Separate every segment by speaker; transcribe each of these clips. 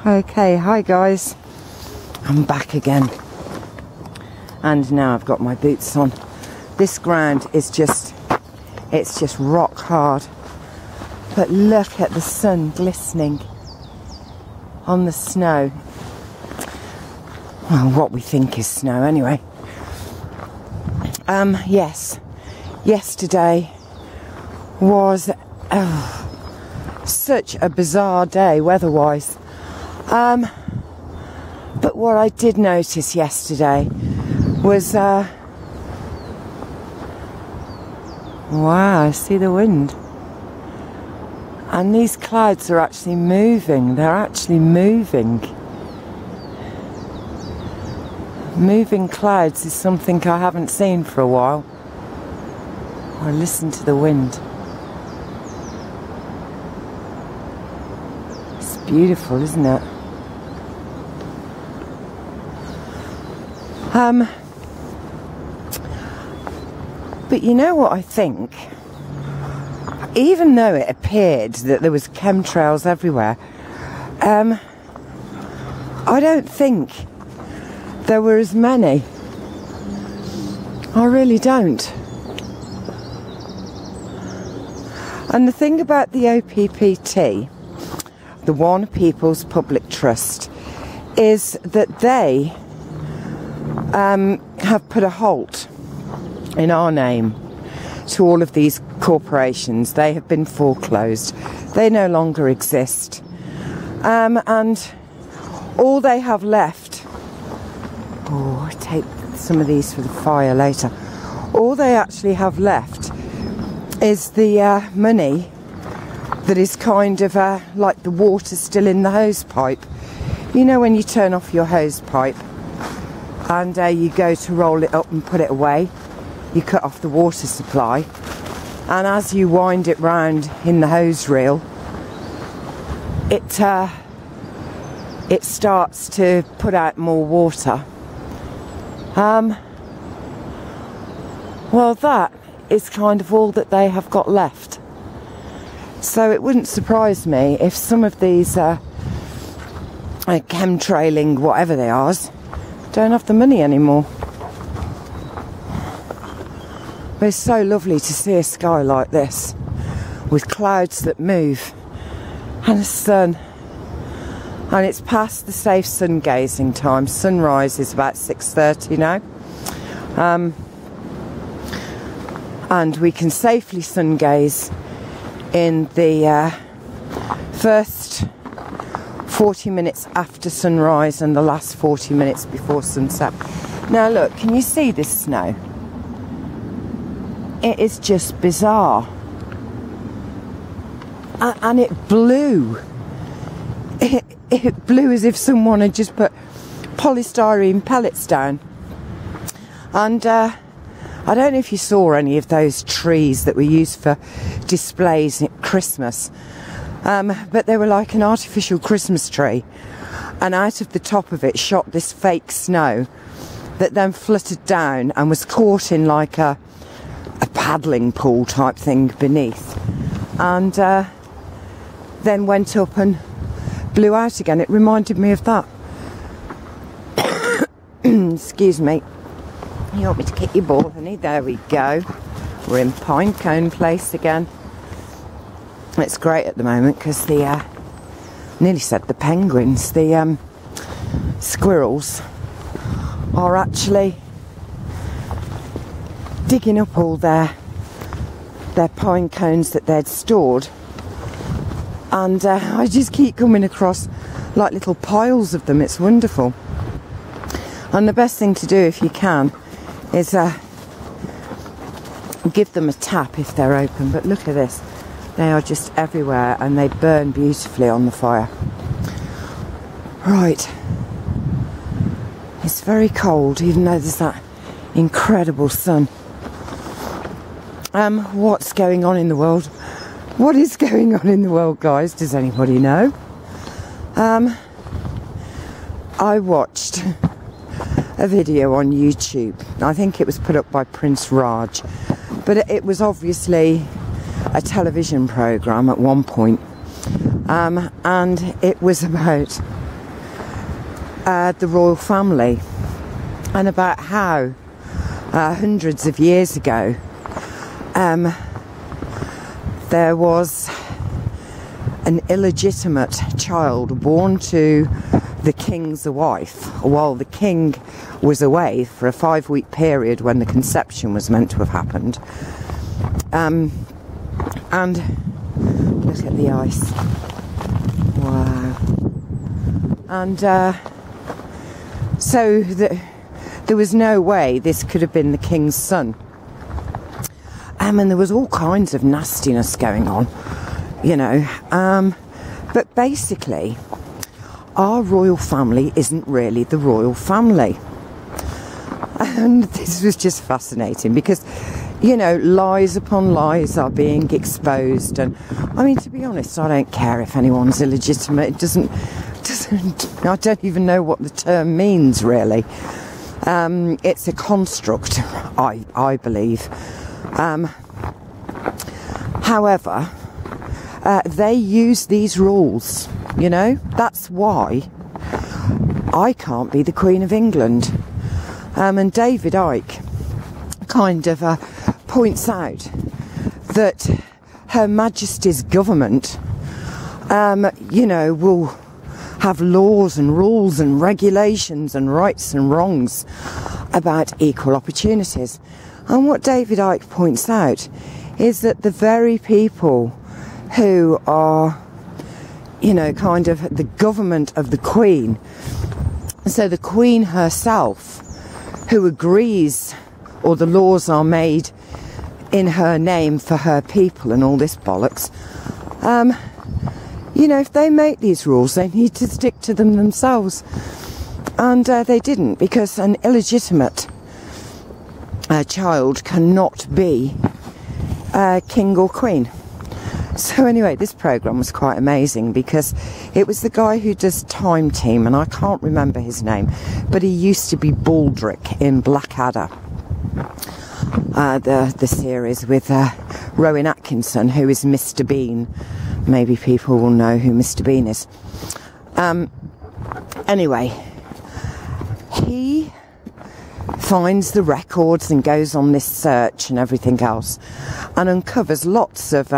Speaker 1: Okay, hi guys, I'm back again, and now I've got my boots on. This ground is it's just rock hard, but look at the sun glistening on the snow. Well, what we think is snow anyway. Yes, yesterday was such a bizarre day weather-wise. But what I did notice yesterday was, wow, I see the wind. And these clouds are actually moving. They're actually moving. Moving clouds is something I haven't seen for a while. I listen to the wind. It's beautiful, isn't it? But you know what I think? Even though it appeared that there was chemtrails everywhere, I don't think there were as many. I really don't. And the thing about the OPPT, the One People's Public Trust, is that they have put a halt in our name to all of these corporations. They have been foreclosed. They no longer exist. And all they have left, oh, I take some of these for the fire later. All they actually have left is the money that is kind of like the water still in the hose pipe. You know when you turn off your hose pipe and you go to roll it up and put it away, you cut off the water supply, and as you wind it round in the hose reel, it starts to put out more water. Well, that is kind of all that they have got left. So it wouldn't surprise me if some of these chemtrailing whatever they are don't have the money anymore. But it's so lovely to see a sky like this with clouds that move and the sun. And it's past the safe sun gazing time. Sunrise is about 6:30 now. And we can safely sun gaze in the first 40 minutes after sunrise and the last 40 minutes before sunset. Now look, can you see this snow? It is just bizarre. And it blew. It blew as if someone had just put polystyrene pellets down. And I don't know if you saw any of those trees that were used for displays at Christmas. But they were like an artificial Christmas tree, and out of the top of it shot this fake snow that then fluttered down and was caught in like a paddling pool type thing beneath, and then went up and blew out again. It reminded me of that. Excuse me. You want me to kick your ball, honey? There we go. We're in Pinecone Place again. It's great at the moment because the, nearly said the penguins, the squirrels are actually digging up all their pine cones that they'd stored. And I just keep coming across like little piles of them. It's wonderful. And the best thing to do if you can is give them a tap if they're open. But look at this. They are just everywhere and they burn beautifully on the fire. Right. It's very cold, even though there's that incredible sun. What's going on in the world? What is going on in the world, guys? Does anybody know? I watched a video on YouTube. I think it was put up by Prince Raj. But it was obviously a television programme at one point. And it was about the royal family and about how hundreds of years ago there was an illegitimate child born to the king's wife while the king was away for a 5-week period when the conception was meant to have happened. And look at the ice. Wow. And so there was no way this could have been the king's son. And there was all kinds of nastiness going on, you know. But basically, our royal family isn't really the royal family. And this was just fascinating because, you know, lies upon lies are being exposed. And I mean, to be honest, I don't care if anyone's illegitimate. It doesn't I don't even know what the term means, really. It's a construct, I believe. However, they use these rules, you know. That's why I can't be the Queen of England. And David Icke kind of points out that Her Majesty's government, you know, will have laws and rules and regulations and rights and wrongs about equal opportunities. And what David Icke points out is that the very people who are, you know, kind of the government of the Queen, so the Queen herself, who agrees, or the laws are made in her name for her people and all this bollocks, you know, if they make these rules, they need to stick to them themselves. And they didn't, because an illegitimate child cannot be king or queen. So anyway, this programme was quite amazing because it was the guy who does Time Team, and I can't remember his name, but he used to be Baldrick in Blackadder, the series with Rowan Atkinson, who is Mr. Bean. Maybe people will know who Mr. Bean is. Anyway, he finds the records and goes on this search and everything else and uncovers lots of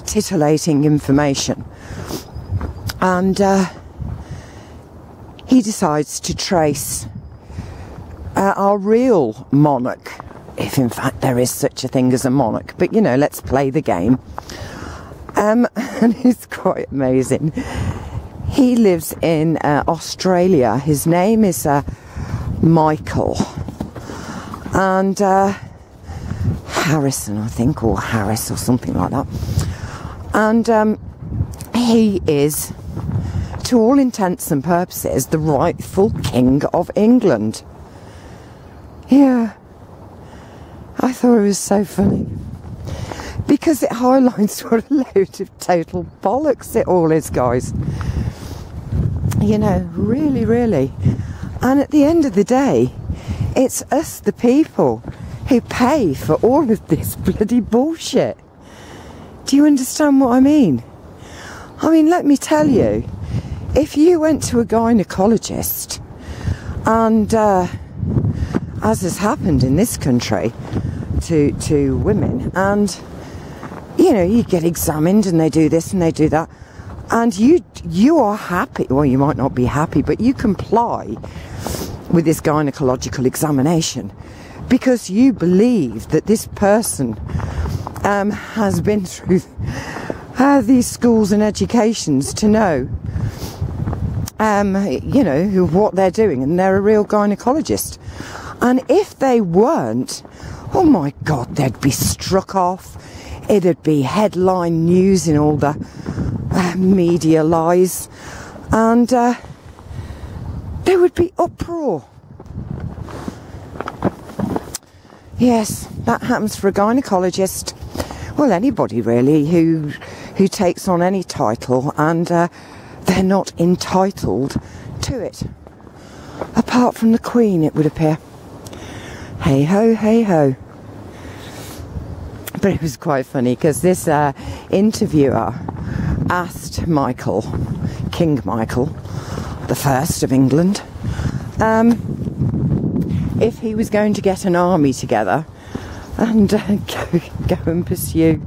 Speaker 1: titillating information. And he decides to trace our real monarch, if in fact there is such a thing as a monarch. But, you know, let's play the game. And it's quite amazing. He lives in Australia. His name is Michael. And Harrison, I think, or Harris, or something like that. And he is, to all intents and purposes, the rightful King of England. Yeah. I thought it was so funny. Because it highlights what a load of total bollocks it all is, guys. You know, really, really. And at the end of the day, it's us, the people, who pay for all of this bloody bullshit. Do you understand what I mean? I mean, let me tell you, if you went to a gynecologist and, as has happened in this country to women, and, you know, you get examined and they do this and they do that, and you are happy, well, you might not be happy, but you comply with this gynecological examination because you believe that this person has been through these schools and educations to know, you know, what they're doing, and they're a real gynecologist. And if they weren't, oh my God, they'd be struck off. It'd be headline news in all the media lies, and there would be uproar. Yes, that happens for a gynecologist. Well, anybody really who takes on any title and they're not entitled to it. Apart from the Queen, it would appear. Hey ho, hey ho. But it was quite funny because this interviewer asked Michael, King Michael, the first of England, if he was going to get an army together and go and pursue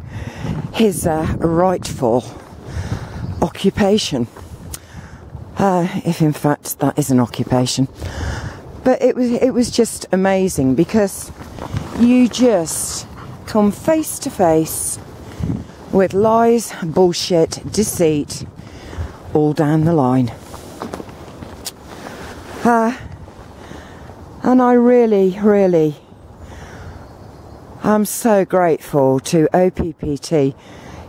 Speaker 1: his rightful occupation, if in fact that is an occupation. But it was just amazing, because you just come face to face with lies, bullshit, deceit, all down the line. And I really am so grateful to OPPT.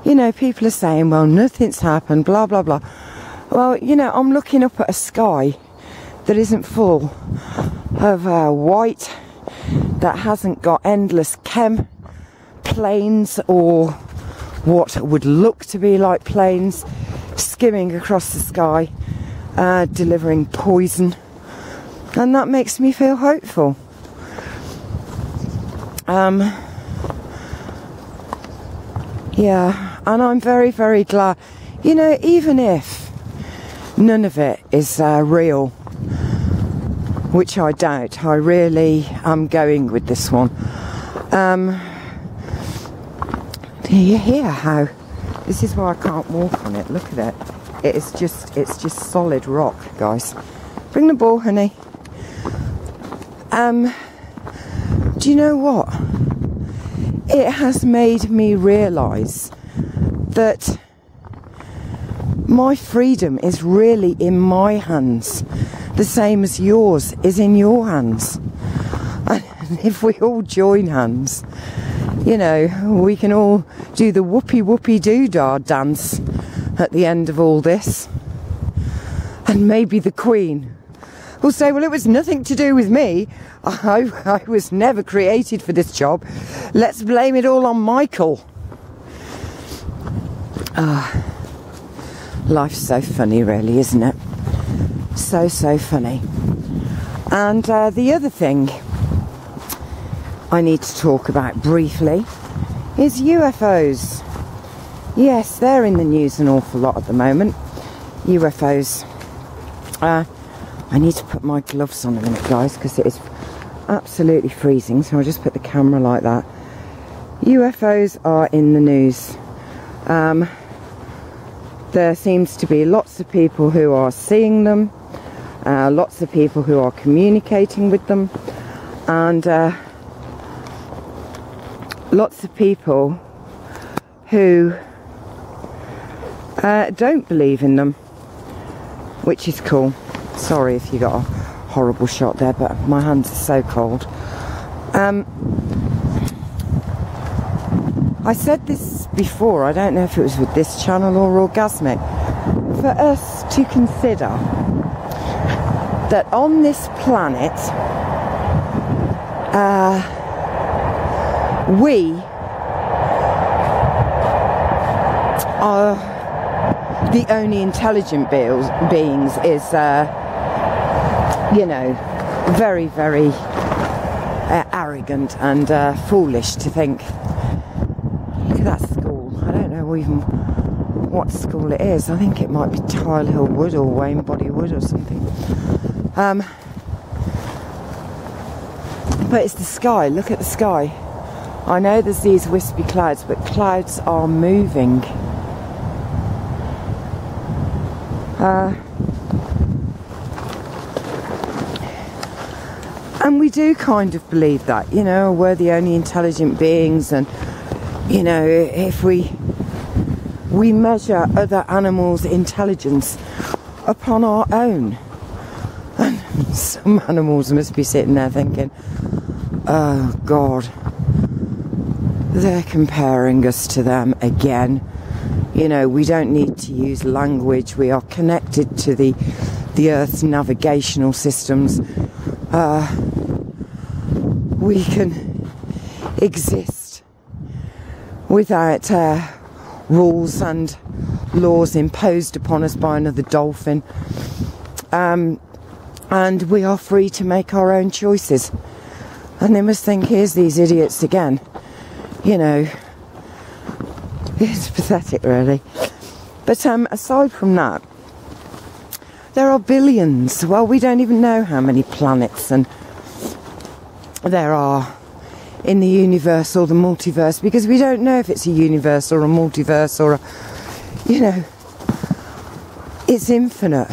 Speaker 1: You know, people are saying, well, nothing's happened, blah, blah, blah. Well, you know, I'm looking up at a sky that isn't full of white, that hasn't got endless chem planes or what would look to be like planes skimming across the sky, delivering poison. And that makes me feel hopeful. Yeah, and I'm very glad. You know, even if none of it is real, which I doubt, I really am going with this one. Do you hear how? This is why I can't walk on it. Look at it. It's just solid rock, guys. Bring the ball, honey. Do you know what? It has made me realise that my freedom is really in my hands, the same as yours is in your hands. And if we all join hands, you know, we can all do the whoopie-whoopie-doo-dah dance at the end of all this. And maybe the Queen will say, well, it was nothing to do with me. I was never created for this job. Let's blame it all on Michael. Life's so funny, really, isn't it? So funny. And the other thing I need to talk about briefly is UFOs. Yes, they're in the news an awful lot at the moment. UFOs. I need to put my gloves on a minute, guys, because it is absolutely freezing, so I'll just put the camera like that. UFOs are in the news. There seems to be lots of people who are seeing them, lots of people who are communicating with them, and lots of people who don't believe in them, which is cool. Sorry if you got a horrible shot there, but my hands are so cold. I said this before, I don't know if it was with this channel or Orgasmic, for us to consider that on this planet we are the only intelligent beings is you know, very arrogant and foolish to think. Look at that school. I don't know even what school it is. I think it might be Tile Hill Wood or Wayne Body Wood or something. But it's the sky. Look at the sky. I know there's these wispy clouds, but clouds are moving. And we do kind of believe that, you know, we're the only intelligent beings, and, you know, if we measure other animals' intelligence upon our own. And some animals must be sitting there thinking, oh God, they're comparing us to them again. You know, we don't need to use language. We are connected to the Earth's navigational systems. We can exist without rules and laws imposed upon us by another dolphin. And we are free to make our own choices. And they must think, here's these idiots again. You know, it's pathetic, really. But aside from that, there are billions. Well, we don't even know how many planets and there are in the universe or the multiverse, because we don't know if it's a universe or a multiverse or a, you know, it's infinite.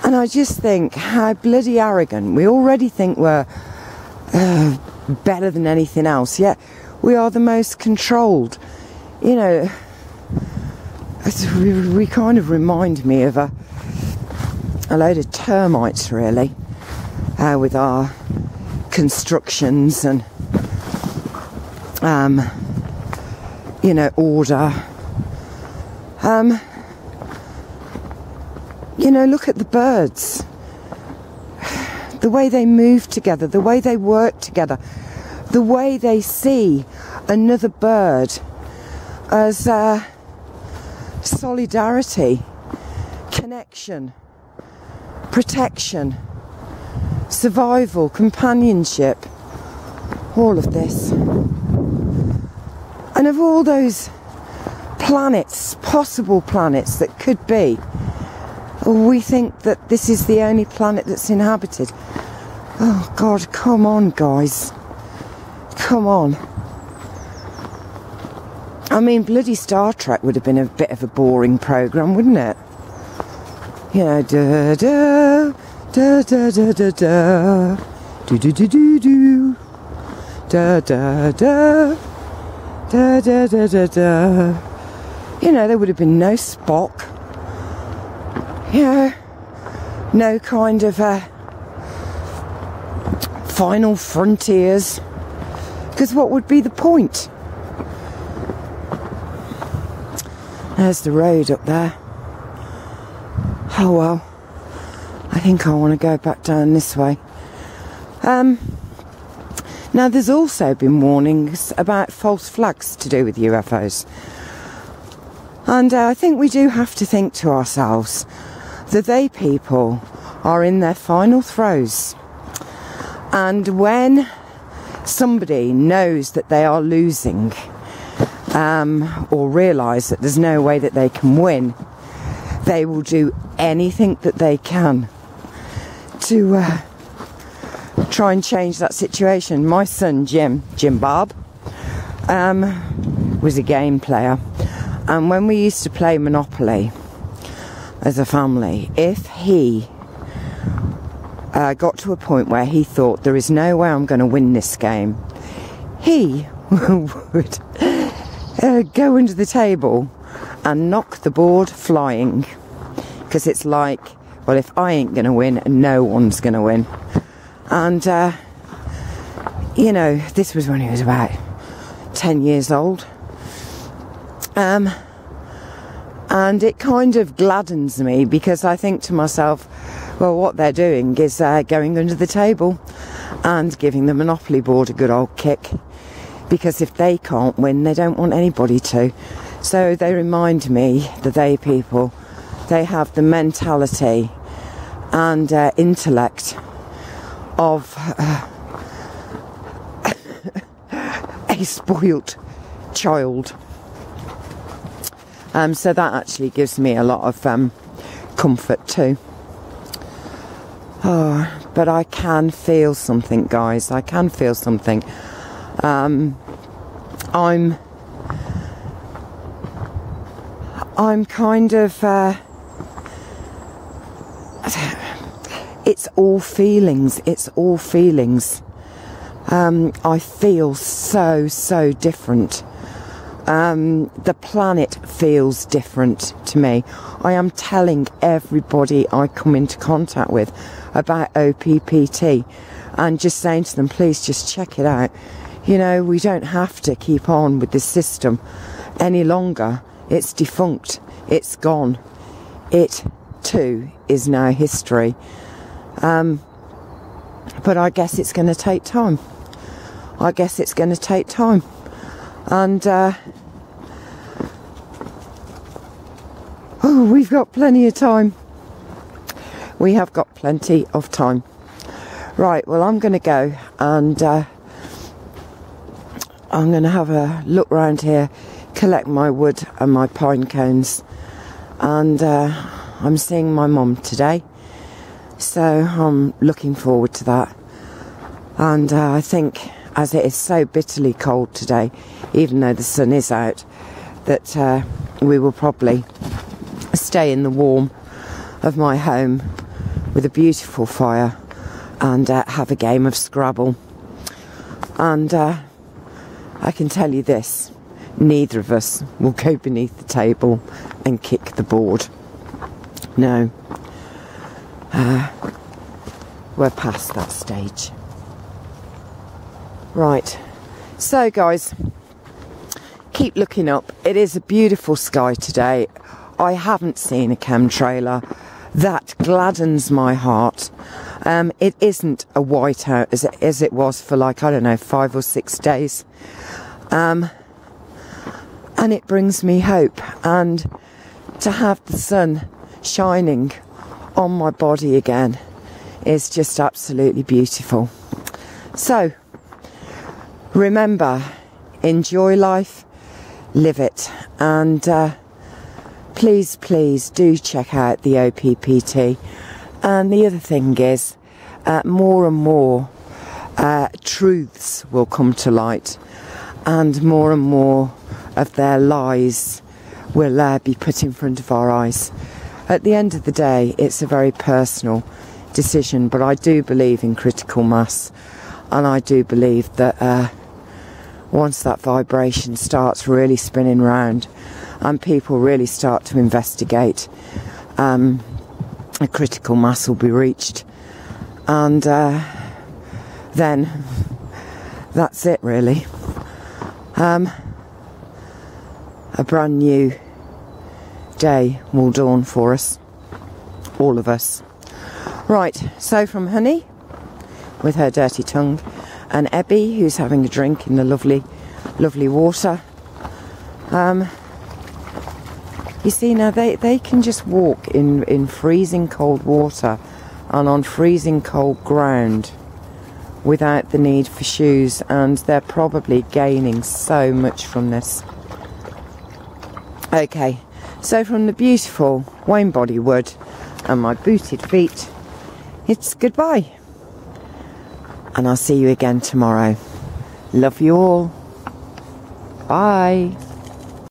Speaker 1: And I just think how bloody arrogant. We already think we're better than anything else, yet we are the most controlled. You know, we kind of remind me of a load of termites, really, with our constructions and you know, order. You know, look at the birds, the way they move together, the way they work together, the way they see another bird as solidarity, connection, protection, survival, companionship, all of this. And of all those planets, possible planets that could be, we think that this is the only planet that's inhabited. Oh God, come on guys, come on. I mean, bloody Star Trek would have been a bit of a boring programme, wouldn't it? You know, da da da da da da da do do do do do da da da da da da da da. You know, there would have been no Spock. You know, no kind of final frontiers, because what would be the point? There's the road up there. Oh well, I think I want to go back down this way. Now there's also been warnings about false flags to do with UFOs, and I think we do have to think to ourselves that they people are in their final throes, and when somebody knows that they are losing, or realise that there's no way that they can win, they will do anything that they can to try and change that situation. My son Jim Bob, was a game player, and when we used to play Monopoly as a family, if he got to a point where he thought there is no way I'm going to win this game, he would go under the table and knock the board flying, because it's like, well, if I ain't going to win, no one's going to win. And you know, this was when he was about 10 years old. And it kind of gladdens me, because I think to myself, well, what they're doing is going under the table and giving the Monopoly board a good old kick, because if they can't win, they don't want anybody to. So they remind me that they people, they have the mentality and intellect of a spoilt child. So that actually gives me a lot of comfort too. Oh, but I can feel something, guys. I can feel something. I'm kind of it's all feelings. It's all feelings. I feel so different. The planet feels different to me. I am telling everybody I come into contact with about OPPT and just saying to them, please just check it out. You know, we don't have to keep on with this system any longer. It's defunct. It's gone. It too is now history. But I guess it's going to take time. I guess it's going to take time. And oh, we've got plenty of time. We have got plenty of time. Right, well, I'm going to go and I'm going to have a look round here, collect my wood and my pine cones, and I'm seeing my mum today, so I'm looking forward to that. And I think, as it is so bitterly cold today, even though the sun is out, that we will probably stay in the warm of my home with a beautiful fire and have a game of Scrabble. And I can tell you this, neither of us will go beneath the table and kick the board. No. We're past that stage. Right. So guys, keep looking up. It is a beautiful sky today. I haven't seen a chemtrailer. That gladdens my heart. It isn't a whiteout as it was for, like, I don't know, 5 or 6 days. And it brings me hope. And to have the sun shining on my body again is just absolutely beautiful. So, remember, enjoy life, live it, and please do check out the OPPT. And the other thing is, more and more truths will come to light, and more of their lies will be put in front of our eyes. At the end of the day, it's a very personal decision, but I do believe in critical mass, and I do believe that once that vibration starts really spinning round and people really start to investigate, a critical mass will be reached, and then that's it really. A brand new day will dawn for us, all of us. Right, so from Honey with her dirty tongue, and Ebby, who's having a drink in the lovely water. You see, now they can just walk in freezing cold water and on freezing cold ground without the need for shoes, and they're probably gaining so much from this. Okay, so from the beautiful Wayne Body Wood and my booted feet, it's goodbye. And I'll see you again tomorrow. Love you all. Bye.